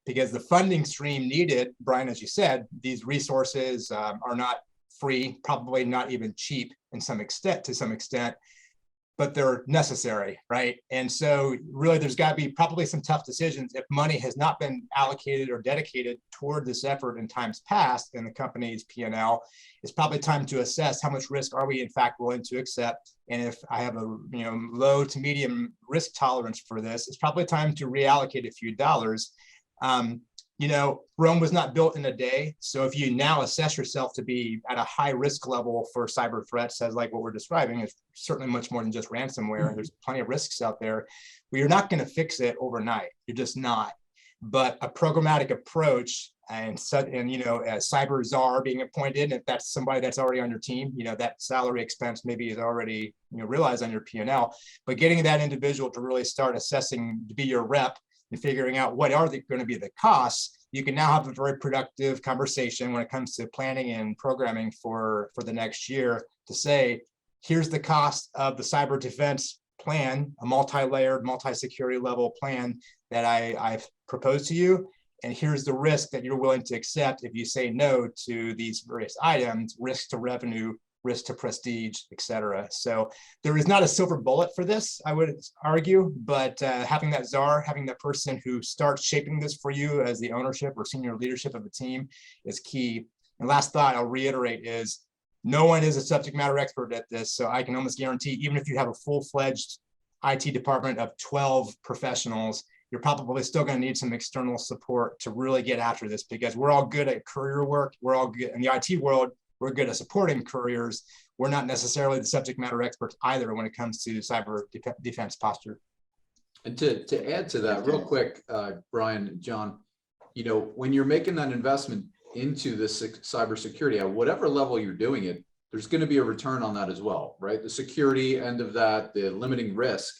Because the funding stream needed, Brian, as you said, these resources are not free, probably not even cheap to some extent, but they're necessary, right? And so really there's got to be probably some tough decisions. If money has not been allocated or dedicated toward this effort in times past in the company's P&L, it's probably time to assess how much risk are we in fact willing to accept. And if I have a low to medium risk tolerance for this, it's probably time to reallocate a few dollars. Rome was not built in a day. So if you now assess yourself to be at a high risk level for cyber threats, as like what we're describing, is certainly much more than just ransomware. There's plenty of risks out there. Well, you're not going to fix it overnight. You're just not. But a programmatic approach and a cyber czar being appointed, if that's somebody that's already on your team, that salary expense maybe is already realized on your P&L. But getting that individual to really start assessing, to be your rep, and figuring out what are going to be the costs, you can now have a very productive conversation when it comes to planning and programming for the next year to say, here's the cost of the cyber defense plan, a multi-layered, multi-security level plan that I've proposed to you. And here's the risk that you're willing to accept if you say no to these various items, risk to revenue, risk to prestige, et cetera. So there is not a silver bullet for this, I would argue, but having that czar, having that person who starts shaping this for you as the ownership or senior leadership of a team is key. And last thought I'll reiterate is no one is a subject matter expert at this. So I can almost guarantee, even if you have a full-fledged IT department of 12 professionals, you're probably still going to need some external support to really get after this, because we're all good at career work. We're all good in the IT world. We're good at supporting careers. We're not necessarily the subject matter experts either when it comes to cyber defense posture. And to add to that real quick, Brian and John, when you're making that investment into the cybersecurity at whatever level you're doing it, there's going to be a return on that as well, right? The security end of that, the limiting risk.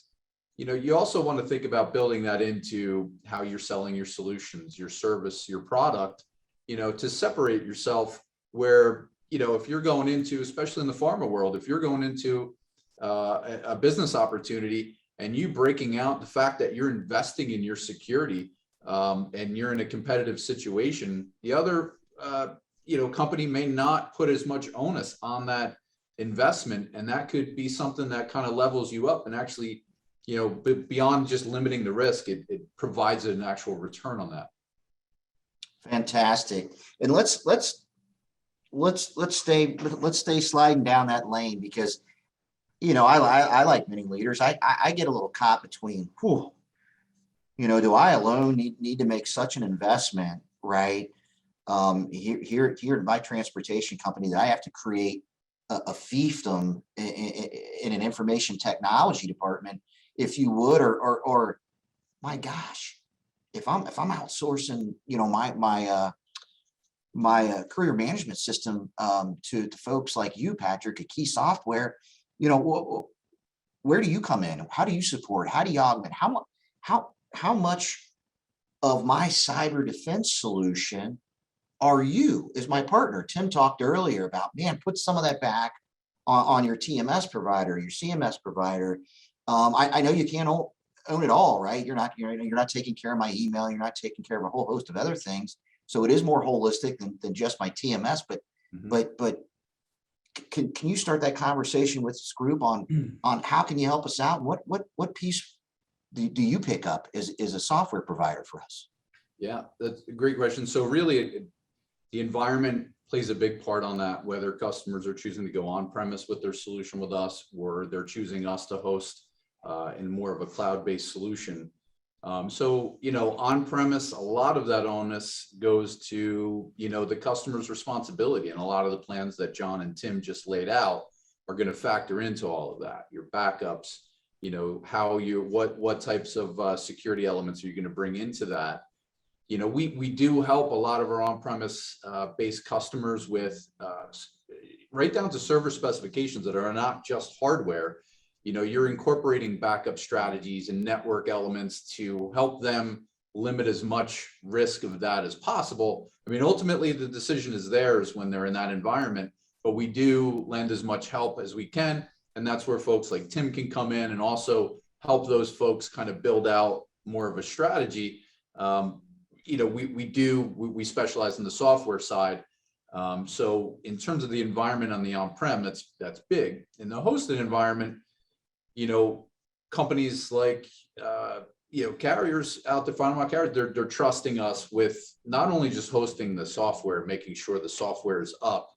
You also want to think about building that into how you're selling your solutions, your service, your product, to separate yourself where, if you're going into, especially in the pharma world, if you're going into a business opportunity and you breaking out the fact that you're investing in your security and you're in a competitive situation, the other, company may not put as much onus on that investment. And that could be something that kind of levels you up and actually, beyond just limiting the risk, it provides an actual return on that. Fantastic. And let's stay sliding down that lane, because I like many leaders. I get a little caught between, do I alone need to make such an investment, right? Here in my transportation company, that I have to create a fiefdom in an information technology department, if you would, or my gosh, if I'm outsourcing, my career management system to folks like you, Patrick, at Key Software, where do you come in? How do you support? How do you augment? How much of my cyber defense solution are you as my partner? Tim talked earlier about, man, put some of that back on your TMS provider, your CMS provider. I know you can't own it all, right? You're not taking care of my email. You're not taking care of a whole host of other things. So it is more holistic than just my TMS. But can you start that conversation with this group on how can you help us out? What piece do you pick up as a software provider for us? Yeah, that's a great question. So really, the environment plays a big part on that, whether customers are choosing to go on premise with their solution with us, or they're choosing us to host in more of a cloud-based solution. So, on premise, a lot of that onus goes to, the customer's responsibility. And a lot of the plans that John and Tim just laid out are going to factor into all of that. Your backups, what types of security elements are you going to bring into that? We do help a lot of our on-premise based customers with right down to server specifications that are not just hardware. You're incorporating backup strategies and network elements to help them limit as much risk of that as possible. I mean, ultimately, the decision is theirs when they're in that environment, but we do lend as much help as we can. And that's where folks like Tim can come in and also help those folks kind of build out more of a strategy. We specialize in the software side. So in terms of the environment on the on-prem, that's big. In the hosted environment, companies like, carriers out there, final mile carriers, they're trusting us with not only just hosting the software, making sure the software is up,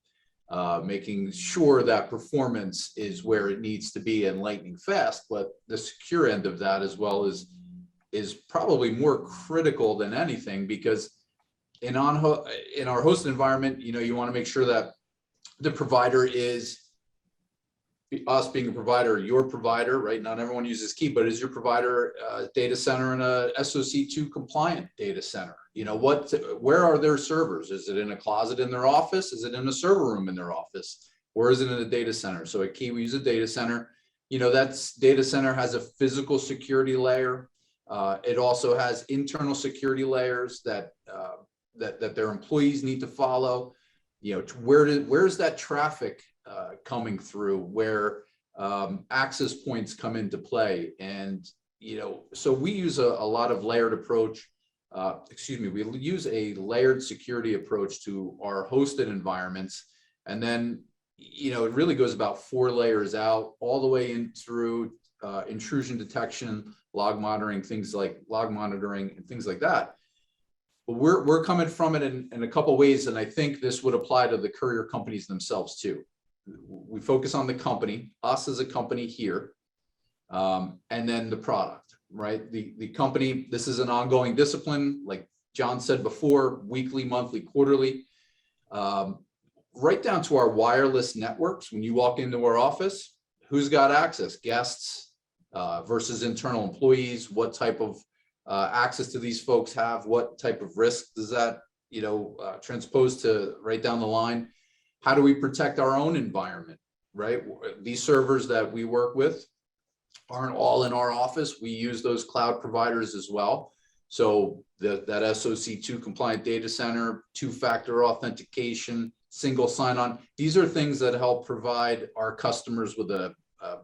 making sure that performance is where it needs to be and lightning fast, but the secure end of that as well is probably more critical than anything, because in our hosted environment, you want to make sure that the provider is us being a provider, your provider, right? Not everyone uses Key, but is your provider data center and a SOC 2 compliant data center? Where are their servers? Is it in a closet in their office? Is it in a server room in their office? Or is it in a data center? So at Key, we use a data center. That data center has a physical security layer. It also has internal security layers that that their employees need to follow. You know, where's that traffic coming through? Where access points come into play, and you know, so we use a lot of layered approach. We use a layered security approach to our hosted environments, and then you know, it really goes about 4 layers out, all the way in through intrusion detection, log monitoring, things like log monitoring and things like that. But we're coming from it in a couple of ways, and I think this would apply to the courier companies themselves too. We focus on the company, us as a company here, and then the product, right? The company, this is an ongoing discipline, like John said before, weekly, monthly, quarterly, right down to our wireless networks. When you walk into our office, who's got access? Guests versus internal employees. What type of access do these folks have? What type of risk does that, you know, transpose to right down the line? How do we protect our own environment, right? These servers that we work with aren't all in our office. We use those cloud providers as well. So that SOC2 compliant data center, 2-factor authentication, single sign-on, these are things that help provide our customers with a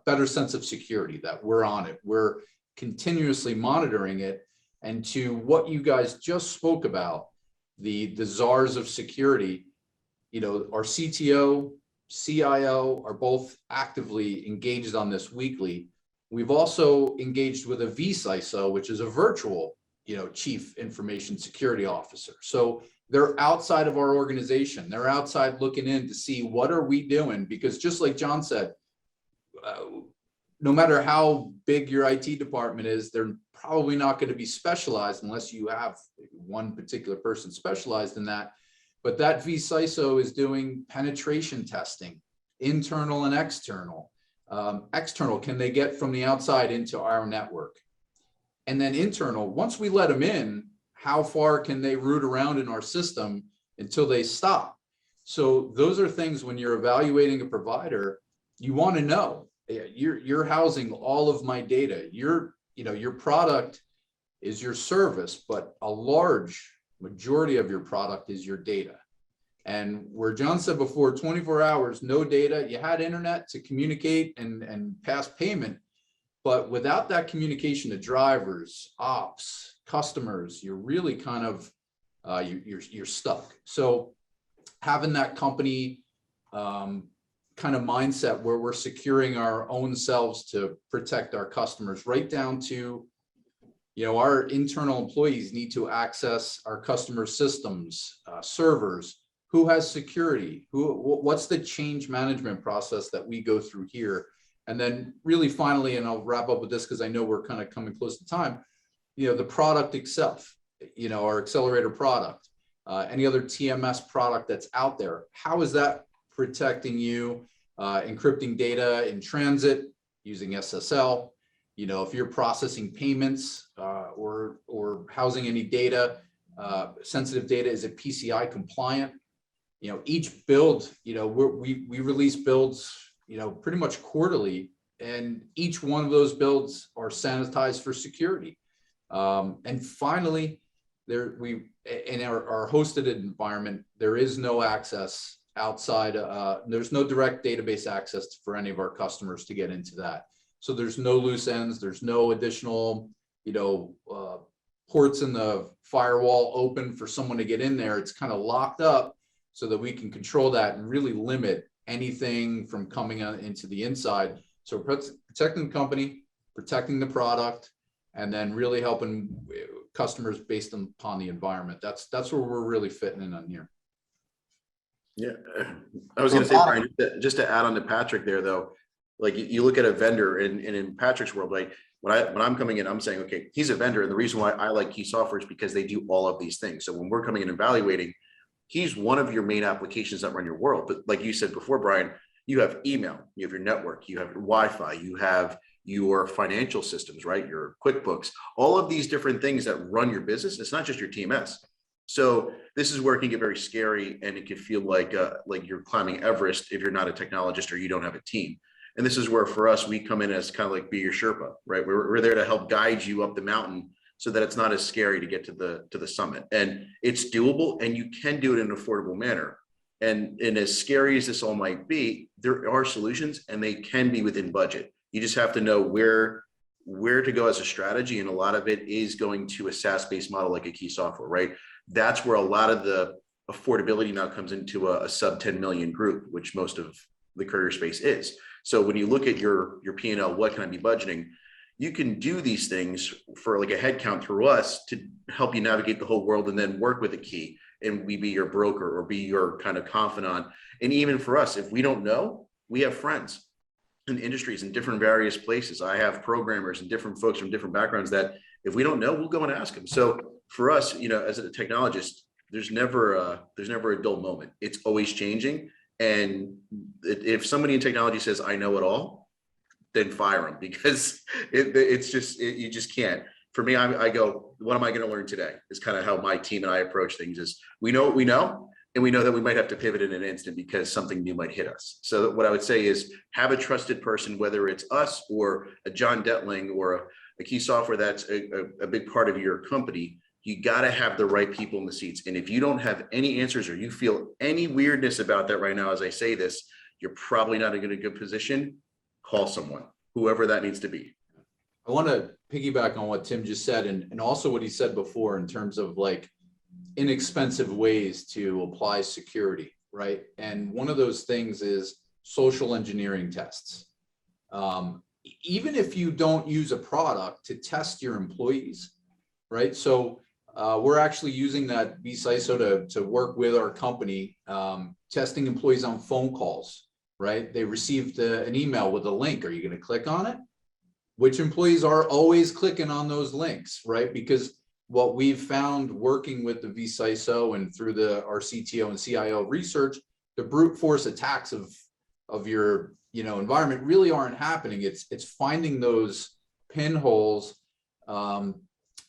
better sense of security, that we're on it. We're continuously monitoring it. And to what you guys just spoke about, the czars of security, you know, our CTO, CIO are both actively engaged on this weekly. We've also engaged with a vCISO, which is a virtual, you know, chief information security officer. So they're outside of our organization. They're outside looking in to see what are we doing, because just like John said, no matter how big your IT department is, they're probably not going to be specialized unless you have one particular person specialized in that. But that vCISO is doing penetration testing, internal and external. External, can they get from the outside into our network? And then internal, once we let them in, how far can they root around in our system until they stop? So those are things when you're evaluating a provider, you want to know, you're housing all of my data. Your product is your service, but a large majority of your product is your data. And where John said before, 24 hours, no data, you had internet to communicate and pass payment, but without that communication to drivers, ops, customers, you're really kind of, you're stuck. So having that company kind of mindset where we're securing our own selves to protect our customers, right down to, you know, our internal employees need to access our customer systems, servers. Who has security? What's the change management process that we go through here? And then really finally, and I'll wrap up with this because I know we're kind of coming close to time, you know, the product itself, you know, our accelerator product, any other TMS product that's out there, how is that protecting you, encrypting data in transit using SSL? You know, if you're processing payments or housing any data, sensitive data, is it PCI compliant? You know, each build, you know, we release builds, you know, pretty much quarterly, and each one of those builds are sanitized for security. And finally, in our hosted environment, there is no access outside. There's no direct database access for any of our customers to get into that. So there's no loose ends. There's no additional, you know, ports in the firewall open for someone to get in there. It's kind of locked up so that we can control that and really limit anything from coming into the inside. So protecting the company, protecting the product, and then really helping customers based upon the environment. That's where we're really fitting in on here. Yeah, I was going to say, Brian, just to add on to Patrick there, though, like you look at a vendor, and in Patrick's world, like when I'm coming in, I'm saying, okay, he's a vendor, and the reason why I like Key Software is because they do all of these things. So when we're coming in and evaluating, he's one of your main applications that run your world. But like you said before, Brian, you have email, you have your network, you have your Wi-Fi, you have your financial systems, right? Your QuickBooks, all of these different things that run your business. It's not just your TMS. So this is where it can get very scary, and it can feel like you're climbing Everest if you're not a technologist or you don't have a team. And this is where for us, we come in as kind of like be your Sherpa, right? We're there to help guide you up the mountain so that it's not as scary to get to the summit. And it's doable, and you can do it in an affordable manner. And as scary as this all might be, there are solutions, and they can be within budget. You just have to know where to go as a strategy. And a lot of it is going to a SaaS-based model like a Key Software, right? That's where a lot of the affordability now comes into a sub 10 million group, which most of the courier space is. So when you look at your P&L, what can I be budgeting? You can do these things for like a headcount through us to help you navigate the whole world, and then work with a Key, and we be your broker or be your kind of confidant. And even for us, if we don't know, we have friends in industries in different various places. I have programmers and different folks from different backgrounds that if we don't know, we'll go and ask them. So for us, as a technologist, there's never a dull moment. It's always changing. And if somebody in technology says, I know it all, then fire them, because you just can't. For me, I go, what am I going to learn today? Is kind of how my team and I approach things. Is we know what we know, and we know that we might have to pivot in an instant because something new might hit us. So what I would say is have a trusted person, whether it's us or a John Detling or a Key Software that's a big part of your company. You got to have the right people in the seats. And if you don't have any answers, or you feel any weirdness about that right now, as I say this, you're probably not in a good position. Call someone, whoever that needs to be. I want to piggyback on what Tim just said, and also what he said before in terms of like inexpensive ways to apply security, right? And one of those things is social engineering tests. Even if you don't use a product to test your employees, right? So we're actually using that vCISO to work with our company, testing employees on phone calls, right? They received an email with a link. Are you going to click on it? Which employees are always clicking on those links, right? Because what we've found working with the vCISO and through our CTO and CIO research, the brute force attacks of your environment really aren't happening. It's finding those pinholes and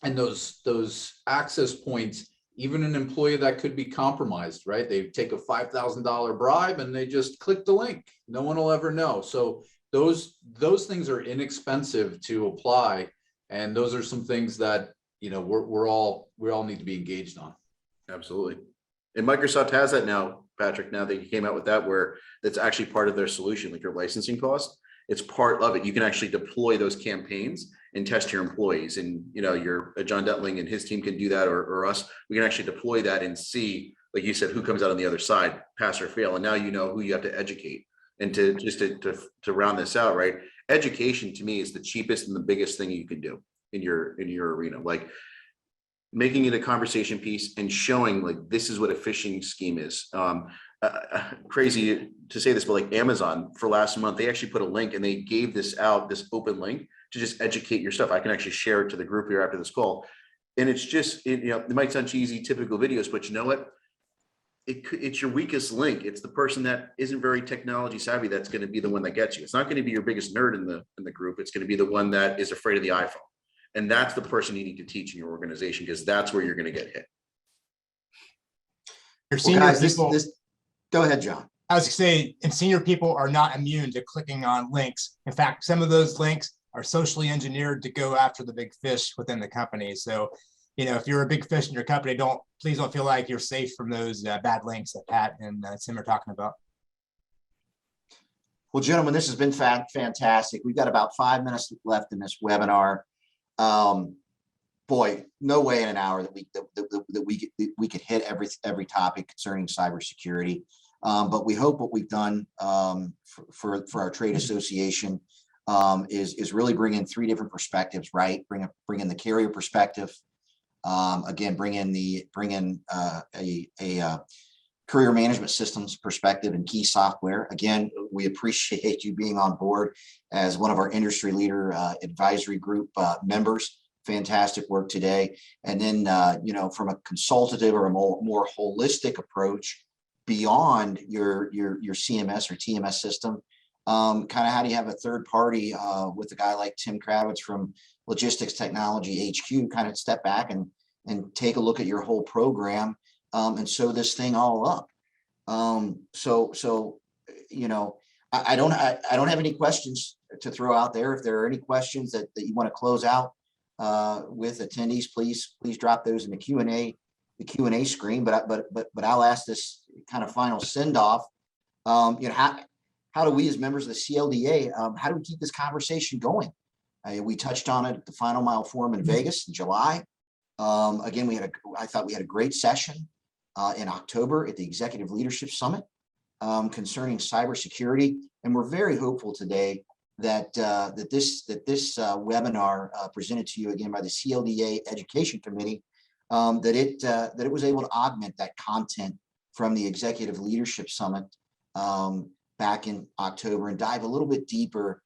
those access points. Even an employee that could be compromised, right? They take a $5,000 bribe and they just click the link. No one will ever know. So those things are inexpensive to apply, and those are some things that we all need to be engaged on. Absolutely. And Microsoft has that now, Patrick, now that you came out with that, where that's actually part of their solution, like your licensing cost. It's part of it. You can actually deploy those campaigns and test your employees. And your John Detling and his team can do that, or us. We can actually deploy that and see, like you said, who comes out on the other side, pass or fail. And now you know who you have to educate. And to round this out, right? Education to me is the cheapest and the biggest thing you can do in your arena. Like making it a conversation piece and showing like this is what a phishing scheme is. Crazy to say this, but like Amazon for last month, they actually put a link and they gave this open link to just educate your stuff. I can actually share it to the group here after this call. And it's just, it might sound cheesy, typical videos, but you know what? It's your weakest link. It's the person that isn't very technology savvy that's going to be the one that gets you. It's not going to be your biggest nerd in the group. It's going to be the one that is afraid of the iPhone. And that's the person you need to teach in your organization, because that's where you're going to get hit. Your senior people, Go ahead, John. I was going to say, and senior people are not immune to clicking on links. In fact, some of those links are socially engineered to go after the big fish within the company. So, if you're a big fish in your company, please don't feel like you're safe from those bad links that Pat and Tim are talking about. Well, gentlemen, this has been fantastic. We've got about 5 minutes left in this webinar. Boy, no way in an hour that we could hit every topic concerning cybersecurity. But we hope what we've done for our trade association is really bring in 3 different perspectives, right? Bring in the carrier perspective. Again, bring in a career management systems perspective and Key Software. Again, we appreciate you being on board as one of our industry leader advisory group members. Fantastic work today. And then, from a consultative or a more holistic approach beyond your CMS or TMS system, kind of how do you have a third party with a guy like Tim Kravitz from Logistics Technology HQ kind of step back and take a look at your whole program and sew this thing all up. So I don't have any questions to throw out there. If there are any questions that you want to close out with attendees, please drop those in the Q&A screen. But I'll ask this kind of final send off. How do we as members of the CLDA, how do we keep this conversation going? We touched on it at the Final Mile Forum in Vegas in July. Again, I thought we had a great session in October at the Executive Leadership Summit concerning cybersecurity, and we're very hopeful today that this webinar presented to you again by the CLDA Education Committee, that it was able to augment that content from the Executive Leadership Summit back in October and dive a little bit deeper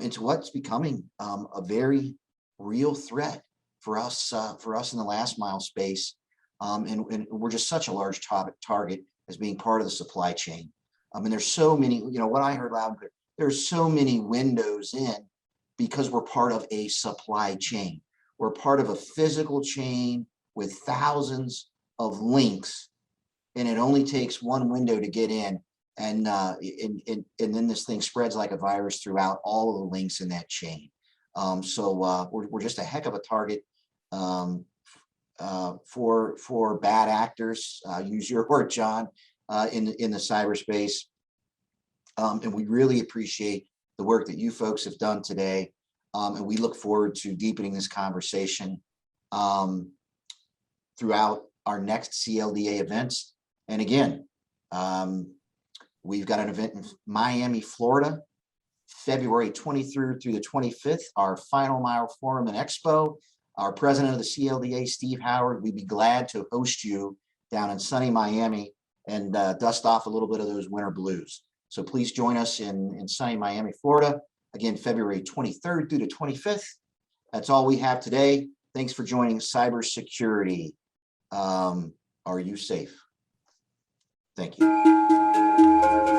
into what's becoming a very real threat for us in the last mile space, and we're just such a large target as being part of the supply chain. And there's so many, what I heard loud and clear, there's so many windows in because we're part of a supply chain. We're part of a physical chain with thousands of links, and it only takes one window to get in, and then this thing spreads like a virus throughout all of the links in that chain. So we're just a heck of a target for bad actors, use your word, John, in the cyberspace. And we really appreciate the work that you folks have done today. And we look forward to deepening this conversation throughout our next CLDA events. And again, we've got an event in Miami, Florida, February 23rd through the 25th, our Final Mile Forum and Expo. Our president of the CLDA, Steve Howard, we'd be glad to host you down in sunny Miami and dust off a little bit of those winter blues. So please join us in sunny Miami, Florida. Again, February 23rd through the 25th. That's all we have today. Thanks for joining Cybersecurity. Are you safe? Thank you.